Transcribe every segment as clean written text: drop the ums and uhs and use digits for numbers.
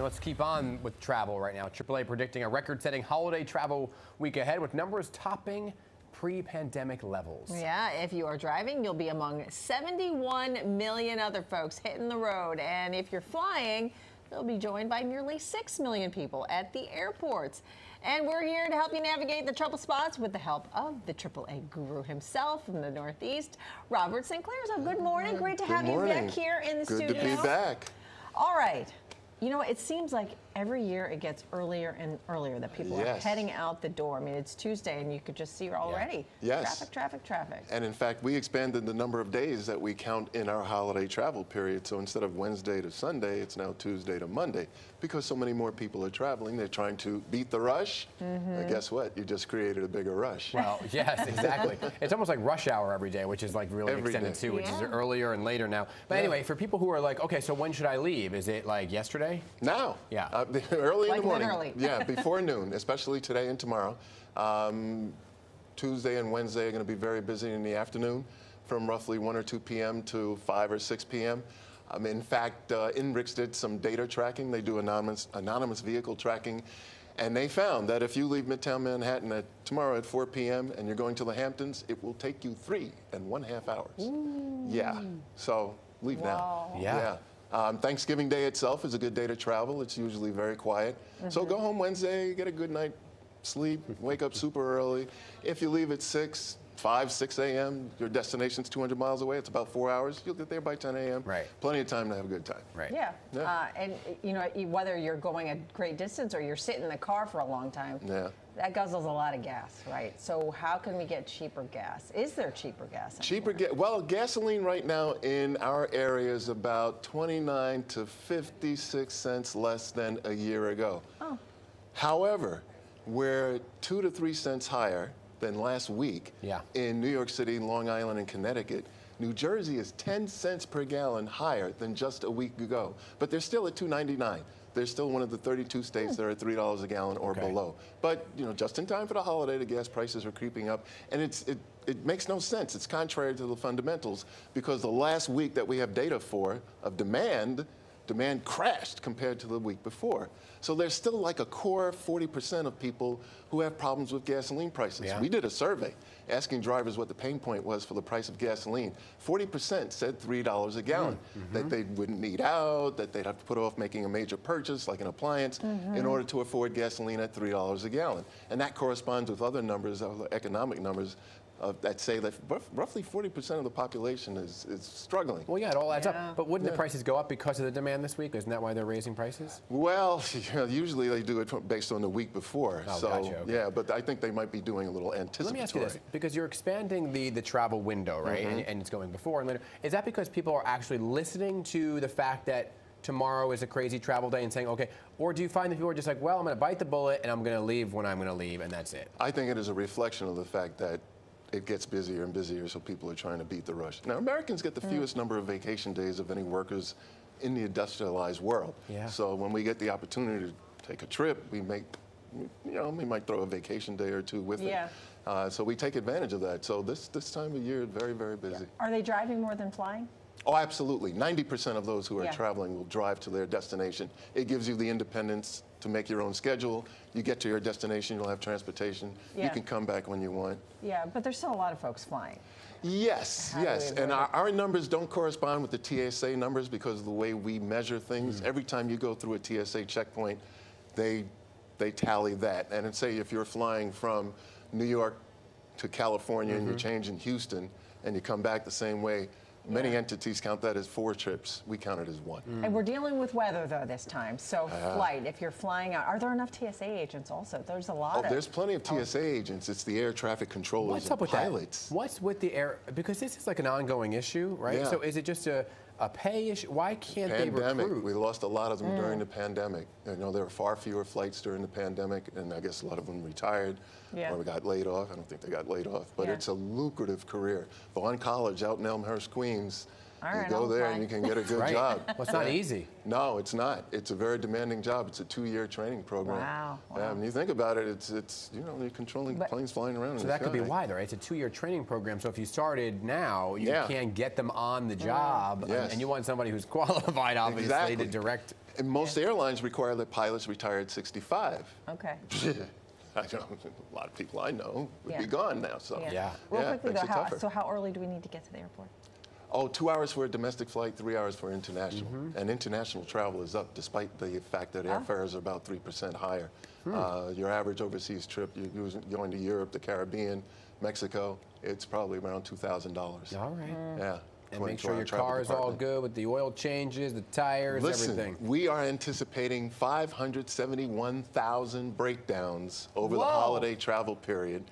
let's keep on with travel right now. AAA predicting a record-setting holiday travel week ahead with numbers topping pre-pandemic levels. Yeah, if you are driving, you'll be among 71 million other folks hitting the road. And if you're flying, you'll be joined by nearly 6 million people at the airports. And we're here to help you navigate the trouble spots with the help of the AAA guru himself from the Northeast, Robert Sinclair. So good morning. Great to have you back here in the studio. Good to be back. All right. You know, it seems like every year it gets earlier and earlier that people are heading out the door. I mean, it's Tuesday and you could just see already. Yes. Traffic. And in fact, we expanded the number of days that we count in our holiday travel period. So instead of Wednesday to Sunday, it's now Tuesday to Monday. Because so many more people are traveling, they're trying to beat the rush. And guess what? You just created a bigger rush. Well, yes, exactly. It's almost like rush hour every day, which is like really extended too, which is earlier and later now. But anyway, for people who are like, okay, so when should I leave? Is it like yesterday? Now. Yeah. Early in the morning. Literally. Yeah, before noon, especially today and tomorrow. Tuesday and Wednesday are going to be very busy in the afternoon from roughly 1 or 2 p.m. to 5 or 6 p.m. In fact, INRIX did some data tracking. They do anonymous vehicle tracking. And they found that if you leave Midtown Manhattan tomorrow at 4 p.m. and you're going to the Hamptons, it will take you 3.5 hours. Ooh. Yeah. So leave now. Yeah. Thanksgiving Day itself is a good day to travel. It's usually very quiet. So go home Wednesday, get a good night sleep, wake up super early. If you leave at 5, 6 a.m., your destination's 200 miles away. It's about 4 hours. You'll get there by 10 a.m. Right. Plenty of time to have a good time. Right. Yeah. And, you know, whether you're going a great distance or you're sitting in the car for a long time, that guzzles a lot of gas, right? So how can we get cheaper gas? Is there cheaper gas? Well, gasoline right now in our area is about 29 to 56 cents less than a year ago. Oh. However, we're 2 to 3 cents higher than last week in New York City, Long Island, and Connecticut. New Jersey is 10 cents per gallon higher than just a week ago, but they're still at $2.99. They're still one of the 32 states that are at $3 a gallon or below. But, you know, just in time for the holiday, the gas prices are creeping up, and it makes no sense. It's contrary to the fundamentals because the last week that we have data for of demand crashed compared to the week before. So there's still like a core 40% of people who have problems with gasoline prices. We did a survey asking drivers what the pain point was for the price of gasoline. 40% said $3 a gallon, that they wouldn't eat out, that they'd have to put off making a major purchase like an appliance in order to afford gasoline at $3 a gallon. And that corresponds with other numbers, economic numbers, that say that roughly 40% of the population is struggling. Well, yeah, it all adds up. But wouldn't the prices go up because of the demand this week? Isn't that why they're raising prices? Well, usually they do it based on the week before. Oh, so, gotcha, yeah, but I think they might be doing a little anticipatory. Let me ask you this, because you're expanding the travel window, right? And it's going before and later. Is that because people are actually listening to the fact that tomorrow is a crazy travel day and saying, okay, or do you find that people are just like, well, I'm going to bite the bullet and I'm going to leave when I'm going to leave, and that's it? I think it is a reflection of the fact that it gets busier and busier, so people are trying to beat the rush. Now, Americans get the fewest number of vacation days of any workers in the industrialized world. So when we get the opportunity to take a trip, we might throw a vacation day or two with it. So we take advantage of that. So this time of year, very, very busy. Are they driving more than flying? Oh, absolutely. 90% of those who are traveling will drive to their destination. It gives you the independence to make your own schedule. You get to your destination, you'll have transportation. You can come back when you want. Yeah, but there's still a lot of folks flying. Yes. And our numbers don't correspond with the TSA numbers because of the way we measure things. Every time you go through a TSA checkpoint, they tally that. And say if you're flying from New York to California and you change in Houston and you come back the same way, many entities count that as 4 trips. We count it as 1. And we're dealing with weather, though, this time. So flight, if you're flying out, are there enough TSA agents also? There's a lot of... There's plenty of TSA agents. It's the air traffic controllers and pilots. What's with the air... Because this is like an ongoing issue, right? So is it just a pay issue? Why can't they recruit? We lost a lot of them during the pandemic. You know, there were far fewer flights during the pandemic, and I guess a lot of them retired or got laid off. I don't think they got laid off, but it's a lucrative career. Vaughn College out in Elmhurst, Queens, All right, you go there and you can get a good job. Well, it's not easy. No, it's not. It's a very demanding job. It's a 2-year training program. Wow. When you think about it, it's you know, you're controlling planes flying around. So that could be why, though, right? It's a 2-year training program. So if you started now, you can't get them on the job, and you want somebody who's qualified, obviously, to direct. And most airlines require that pilots retire at 65. Okay. I know a lot of people I know would be gone now. So Real quickly though, so how early do we need to get to the airport? Oh, 2 hours for a domestic flight, 3 hours for international. And international travel is up despite the fact that airfares are about 3% higher. Your average overseas trip, you're going to Europe, the Caribbean, Mexico, it's probably around $2,000. All right. Yeah. And make sure your car is all good with the oil changes, the tires, everything. We are anticipating 571,000 breakdowns over the holiday travel period.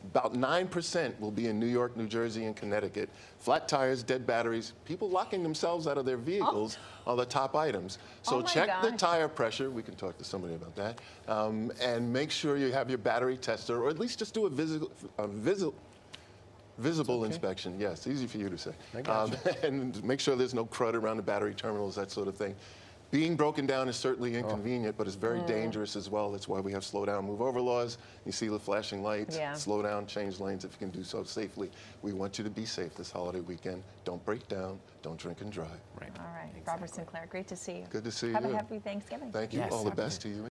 About 9% will be in New York, New Jersey, and Connecticut. Flat tires, dead batteries, people locking themselves out of their vehicles are the top items. So check the tire pressure. We can talk to somebody about that. And make sure you have your battery tester, or at least just do a visible inspection. Yes, easy for you to say. And make sure there's no crud around the battery terminals, that sort of thing. Being broken down is certainly inconvenient, but it's very dangerous as well. That's why we have slow down, move over laws. You see the flashing lights, slow down, change lanes if you can do so safely. We want you to be safe this holiday weekend. Don't break down, don't drink and drive. All right, Robert Sinclair, great to see you. Good to see you. Have a happy Thanksgiving. Thank you. All the best to you.